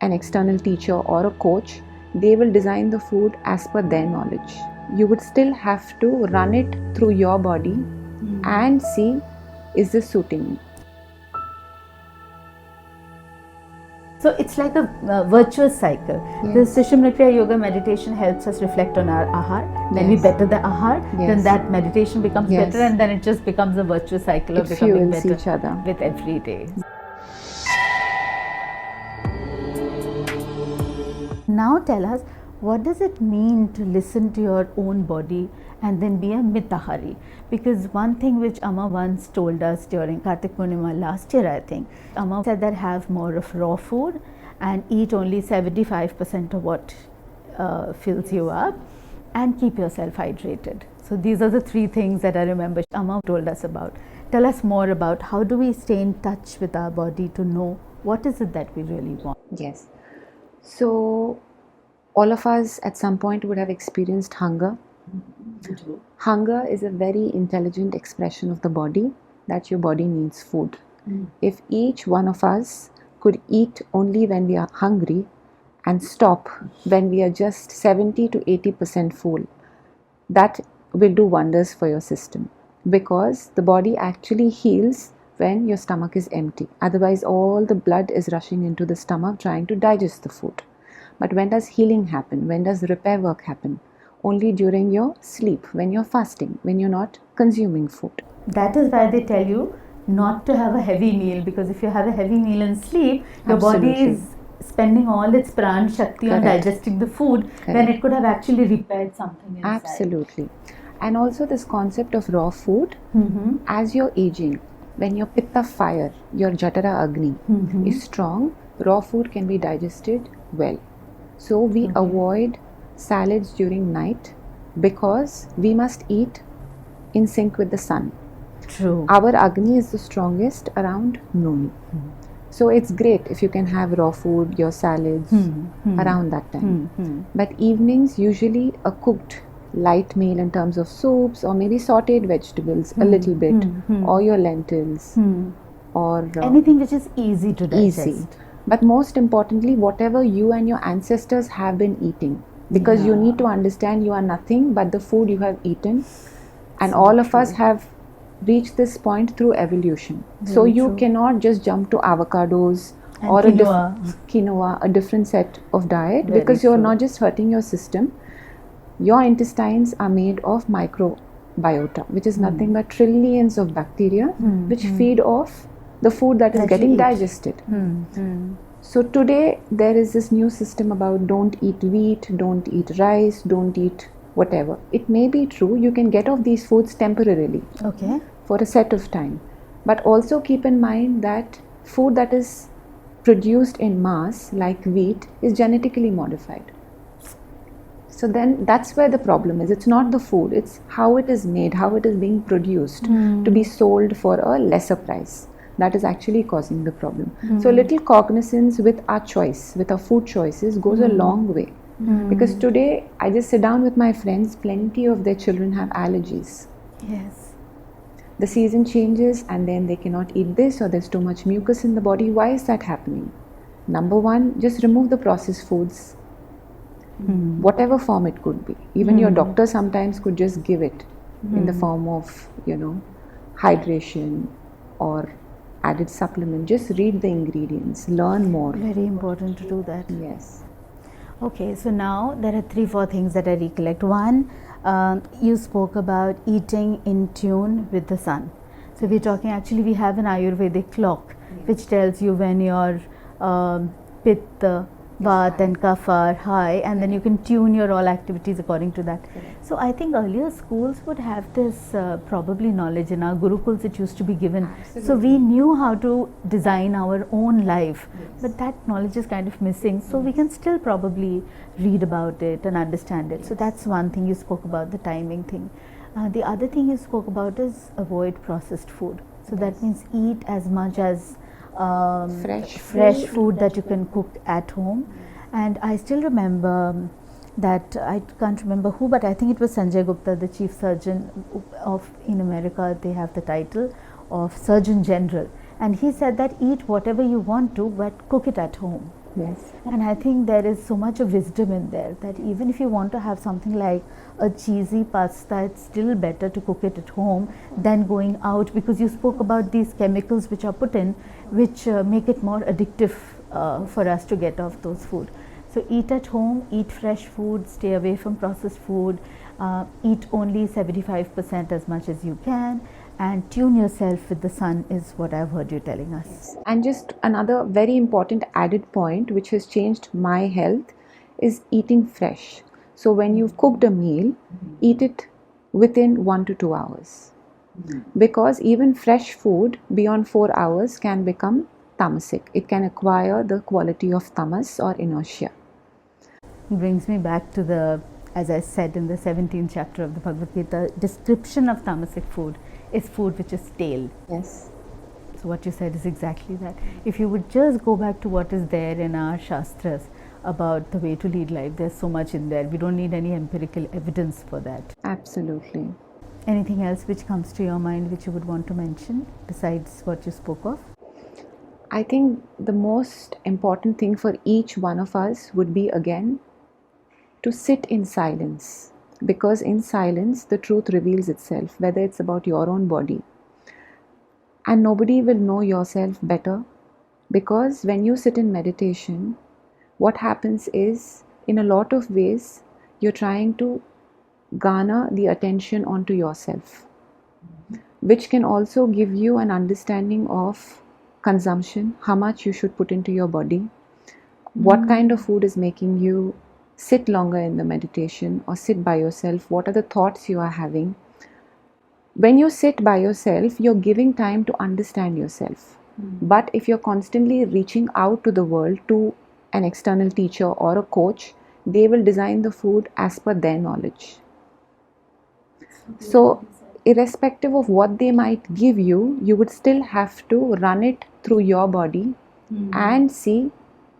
an external teacher or a coach, they will design the food as per their knowledge. You would still have to run it through your body and see, is this suiting me? So it's like a virtuous cycle. The Sushumna Kriya Yoga meditation helps us reflect on our ahar. When we better the ahar, then that meditation becomes better, and then it just becomes a virtuous cycle of becoming better each other with every day. Now tell us, what does it mean to listen to your own body and then be a mitahari? Because one thing which Amma once told us during Kartik Purnima last year, I think, Amma said that have more of raw food and eat only 75% of what fills you up, and keep yourself hydrated. So these are the three things that I remember Amma told us about. Tell us more about how do we stay in touch with our body to know what is it that we really want. Yes. So all of us at some point would have experienced hunger. Hunger is a very intelligent expression of the body, that your body needs food. If each one of us could eat only when we are hungry and stop when we are just 70 to 80% full, that will do wonders for your system, because the body actually heals when your stomach is empty. Otherwise, all the blood is rushing into the stomach trying to digest the food. But when does healing happen? When does repair work happen? Only during your sleep, when you're fasting, when you're not consuming food. That is why they tell you not to have a heavy meal, because if you have a heavy meal and sleep, your body is spending all its pran shakti on digesting the food, when it could have actually repaired something inside. Absolutely. And also this concept of raw food, as you're aging, when your pitta fire, your jatara agni is strong, raw food can be digested well. So we avoid salads during night, because we must eat in sync with the sun. True. Our agni is the strongest around noon. So it's great if you can have raw food, your salads around that time. But evenings, usually a cooked light meal in terms of soups or maybe sauteed vegetables a little bit, or your lentils, or anything which is easy to digest. Easy. But most importantly, whatever you and your ancestors have been eating, because you need to understand you are nothing but the food you have eaten, and all of us have reached this point through evolution. So you cannot just jump to avocados and or quinoa, a different set of diet, because you're not just hurting your system. Your intestines are made of microbiota, which is nothing but trillions of bacteria which feed off the food that is getting digested. So today there is this new system about don't eat wheat, don't eat rice, don't eat whatever. It may be true, you can get off these foods temporarily for a set of time. But also keep in mind that food that is produced in mass, like wheat, is genetically modified. So then that's where the problem is. It's not the food, it's how it is made, how it is being produced to be sold for a lesser price. That is actually causing the problem. So little cognizance with our choice, with our food choices, goes a long way. Because today I just sit down with my friends, plenty of their children have allergies. Yes. The season changes and then they cannot eat this, or there's too much mucus in the body. Why is that happening? Number one, just remove the processed foods, whatever form it could be. Even your doctor sometimes could just give it in the form of, hydration or added supplement. Just read the ingredients, learn more. Very important to do that. Yes. Okay, so now there are 3-4 things that I recollect. One, you spoke about eating in tune with the sun. So we're talking, actually we have an Ayurvedic clock which tells you when your pitta, vata and kapha are high, and then you can tune your all activities according to that. So I think earlier schools would have this probably knowledge. In our gurukuls it used to be given. So we knew how to design our own life, but that knowledge is kind of missing. So we can still probably read about it and understand it. So that's one thing you spoke about, the timing thing. The other thing you spoke about is avoid processed food. So that means eat as much as fresh food that you can cook at home. And I still remember that, I can't remember who, but I think it was Sanjay Gupta, the chief surgeon in America. They have the title of Surgeon General, and he said that eat whatever you want to, but cook it at home. Yes. And I think there is so much of wisdom in there that even if you want to have something like a cheesy pasta, it's still better to cook it at home than going out, because you spoke about these chemicals which are put in, which make it more addictive for us to get off those food. So eat at home, eat fresh food, stay away from processed food, eat only 75% as much as you can, and tune yourself with the sun is what I've heard you telling us. And just another very important added point which has changed my health is eating fresh. So when you've cooked a meal, eat it within 1 to 2 hours. Because even fresh food beyond 4 hours can become tamasic. It can acquire the quality of tamas or inertia. Brings me back to the, as I said in the 17th chapter of the Bhagavad Gita, description of tamasic food is food which is stale. Yes. So what you said is exactly that. If you would just go back to what is there in our shastras about the way to lead life, there's so much in there. We don't need any empirical evidence for that. Absolutely. Anything else which comes to your mind which you would want to mention besides what you spoke of? I think the most important thing for each one of us would be, again, to sit in silence, because in silence the truth reveals itself, whether it's about your own body. And nobody will know yourself better, because when you sit in meditation, what happens is, in a lot of ways, you're trying to garner the attention onto yourself, which can also give you an understanding of consumption, how much you should put into your body, what kind of food is making you sit longer in the meditation or sit by yourself, what are the thoughts you are having. When you sit by yourself, you're giving time to understand yourself. But if you're constantly reaching out to the world, to an external teacher or a coach, they will design the food as per their knowledge. So irrespective of what they might give you, you would still have to run it through your body and see,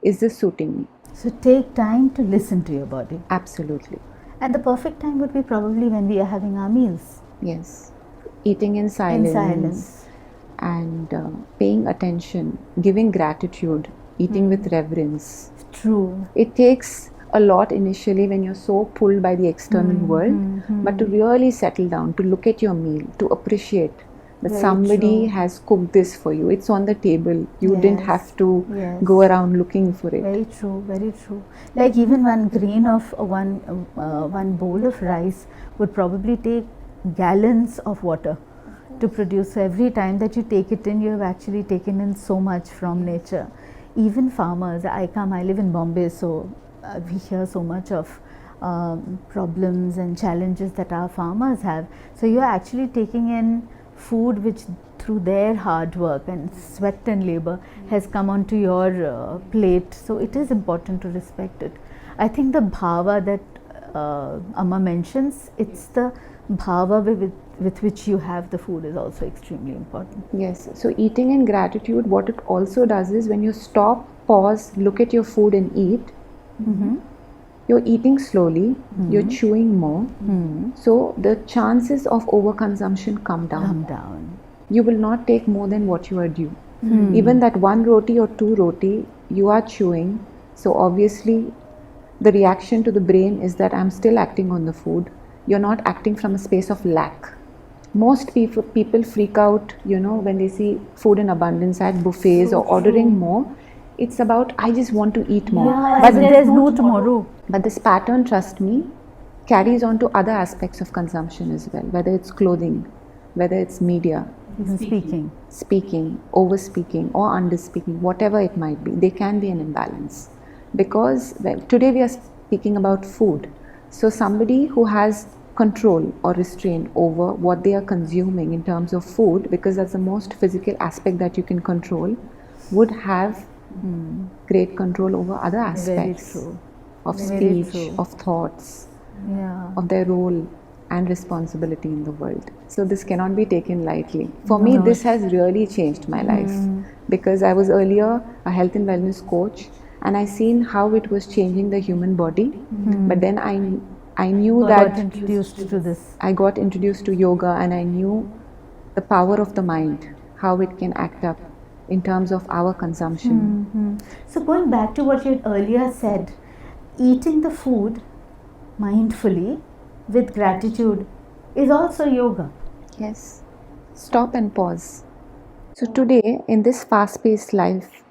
is this suiting me? So take time to listen to your body. Absolutely. And the perfect time would be probably when we are having our meals. Yes. Eating in silence. And paying attention, giving gratitude, eating with reverence. True. It takes a lot initially when you're so pulled by the external world, but to really settle down, to look at your meal, to appreciate that Very somebody true. has cooked this for you. It's on the table. You didn't Yes. have to Yes. go around looking for it. Very true, very true. Like even one grain of one bowl of rice would probably take gallons of water to produce. So every time that you take it in, you have actually taken in so much from nature. Even farmers, I live in Bombay, so we hear so much of problems and challenges that our farmers have. So you are actually taking in food which through their hard work and sweat and labor has come onto your plate. So it is important to respect it. I think the bhava that Amma mentions, it's the bhava with which you have the food is also extremely important. Yes. So eating in gratitude, what it also does is, when you stop, pause, look at your food and eat, you're eating slowly, you're chewing more. So the chances of overconsumption come down. You will not take more than what you are due. Even that one roti or two roti you are chewing, so obviously the reaction to the brain is that I'm still acting on the food. You're not acting from a space of lack. Most people freak out, when they see food in abundance at buffets or ordering more. It's about, I just want to eat more. But there's no tomorrow. But this pattern, trust me, carries on to other aspects of consumption as well, whether it's clothing, whether it's media, Even speaking, over speaking or under speaking, whatever it might be, there can be an imbalance. Because today we are speaking about food. So somebody who has control or restraint over what they are consuming in terms of food, because that's the most physical aspect that you can control, would have great control over other aspects of speech, of thoughts, of their role and responsibility in the world. So this cannot be taken lightly. For me, this has really changed my life, because I was earlier a health and wellness coach, and I seen how it was changing the human body. But then I knew that I got introduced to yoga, and I knew the power of the mind, how it can act up in terms of our consumption. So going back to what you had earlier said, eating the food mindfully with gratitude is also yoga. Yes. Stop and pause. So today, in this fast-paced life,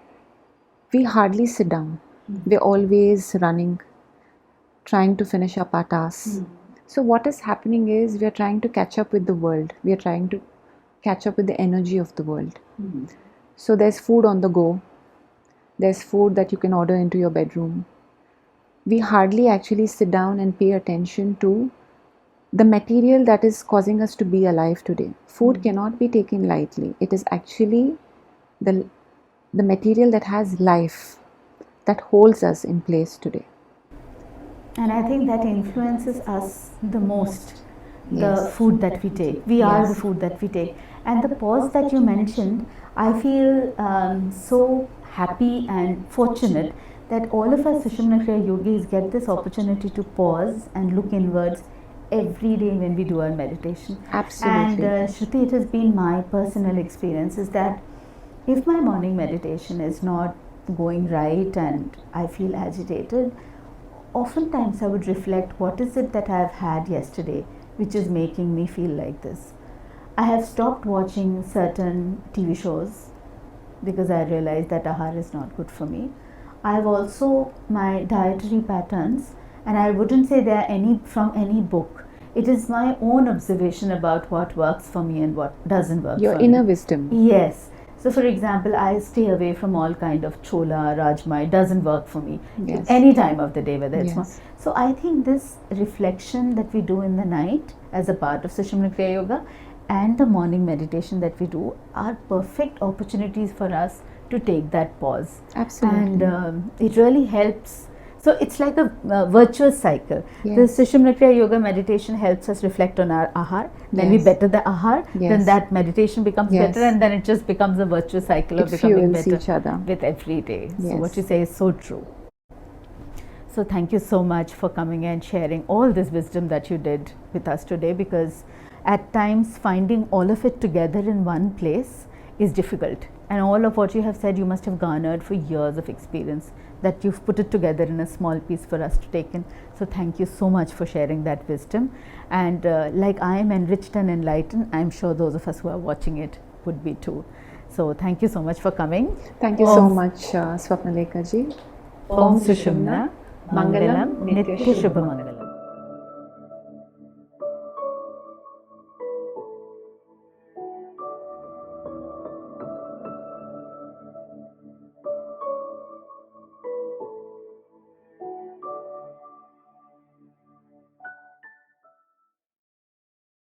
we hardly sit down. We're always running, trying to finish up our tasks. So what is happening is we are trying to catch up with the world. We are trying to catch up with the energy of the world. So there's food on the go. There's food that you can order into your bedroom. We hardly actually sit down and pay attention to the material that is causing us to be alive today. Food cannot be taken lightly. It is actually the material that has life, that holds us in place today. And I think that influences us the most, the Yes. food that we take. We are Yes. the food that we take. And the pause that you mentioned, I feel so happy and fortunate that all of us Sushumna Kriya yogis get this opportunity to pause and look inwards every day when we do our meditation. Absolutely. And Shruti, it has been my personal experience is that if my morning meditation is not going right and I feel agitated, oftentimes I would reflect what is it that I have had yesterday which is making me feel like this. I have stopped watching certain TV shows because I realized that ahar is not good for me. I have also my dietary patterns, and I wouldn't say they are any from any book. It is my own observation about what works for me and what doesn't work Your for me. inner wisdom. Yes. So for example, I stay away from all kind of chola, rajma. It doesn't work for me Yes. any time of the day, whether it's Yes. so I think this reflection that we do in the night as a part of Sushumna Kriya Yoga and the morning meditation that we do are perfect opportunities for us to take that pause. Absolutely. And it really helps. So it's like a virtuous cycle. Yes. The Sushumna Kriya Yoga meditation helps us reflect on our ahar. Then we Yes. better the ahar. Then Yes. that meditation becomes Yes. better, and then it just becomes a virtuous cycle of It becoming fuels better each other. with every day. So Yes. what you say is so true. So thank you so much for coming and sharing all this wisdom that you did with us today, because at times finding all of it together in one place is difficult, and all of what you have said you must have garnered for years of experience that you've put it together in a small piece for us to take in. So thank you so much for sharing that wisdom, and like I am enriched and enlightened, I'm sure those of us who are watching it would be too. So thank you so much for coming. Thank you so much, Swapnalekha ji. Om Sushumna Mangalam Nitya Shubha Mangalam.